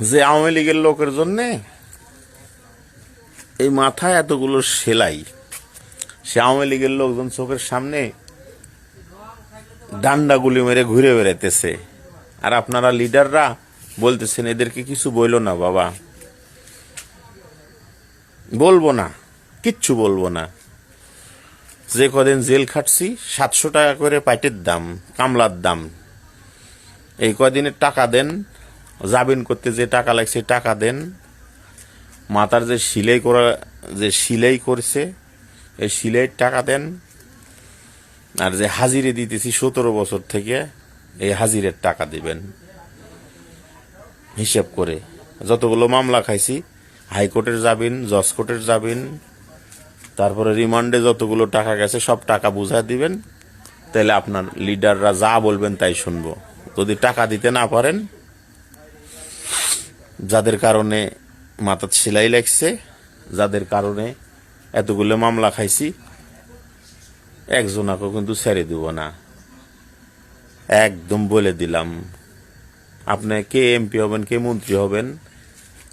যে আওয়ামী লীগের লোকের জন্যে এই মাথায় এতগুলো সেলাই, সে আওয়ামী লীগের লোকজন চোখের সামনে ডান্ডা গুলি মেরে ঘুরে বেড়াইতেছে, আর আপনারা লিডাররা বলতেছেন এদেরকে কিছু বইলো না বাবা, বলবো না, কিচ্ছু বলবো না। যে কদিন জেল খাটছি 700 টাকা করে পাইটের দাম, কামলার দাম, এই কদিনের টাকা দেন, জামিন করতে যে টাকা লাগছে টাকা দেন, মাথার যে সিলাই করছে এই সিলাইয়ের টাকা দেন, আর যে হাজিরে দিতেছি 17 বছর থেকে এই হাজিরের টাকা দিবেন হিসাব করে। যতগুলো মামলা খাইছি, হাইকোর্টের যাবেন, জজ কোর্টের যাবেন, তারপরে রিমান্ডে যতগুলো টাকা গেছে সব টাকা বুঝা দিবেন। তাহলে আপনার লিডাররা যা বলবেন তাই শুনবো। যদি টাকা দিতে না পারেন, যাদের কারণে মাথার সেলাই লাগছে, যাদের কারণে এতগুলো মামলা খাইছি, একজনাকেও কিন্তু ছেড়ে দিব না, একদম বলে দিলাম। আপনি কে এমপি হবেন, কে মন্ত্রী হবেন,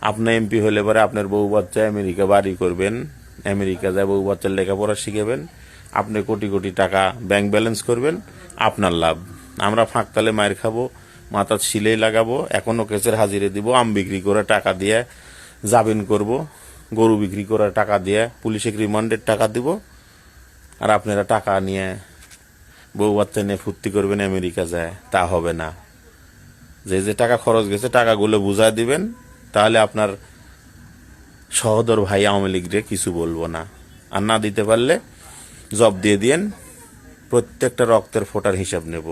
আপনি এমপি হলে পরে আপনার বউ বাচ্চা আমেরিকা বাড়ি করবেন, আমেরিকা যায় বউ বাচ্চার লেখাপড়া শিখাবেন, আপনি কোটি কোটি টাকা ব্যাংক ব্যালেন্স করবেন, আপনার লাভ। আমরা ফাঁকতালে মায়ের খাবো, মাথার সিলাই লাগাবো, এখনো কেসের হাজিরে দিব, আম বিক্রি করে টাকা দিয়ে জামিন করব, গরু বিক্রি করে টাকা দিয়ে পুলিশে রিমান্ডের টাকা দিব, আর আপনারা টাকা নিয়ে বউ বাচ্চা নিয়ে ফুর্তি করবেন আমেরিকা যায়। তা হবে না। যে যে টাকা খরচ গেছে টাকাগুলো বুঝাই দিবেন, তাহলে আপনার সহোদর ভাই আওয়ামী লীগরে কিছু বলবো না। আর না দিতে পারলে জব দিয়ে দিয়েন, প্রত্যেকটা রক্তের ফোঁটার হিসাব নেব।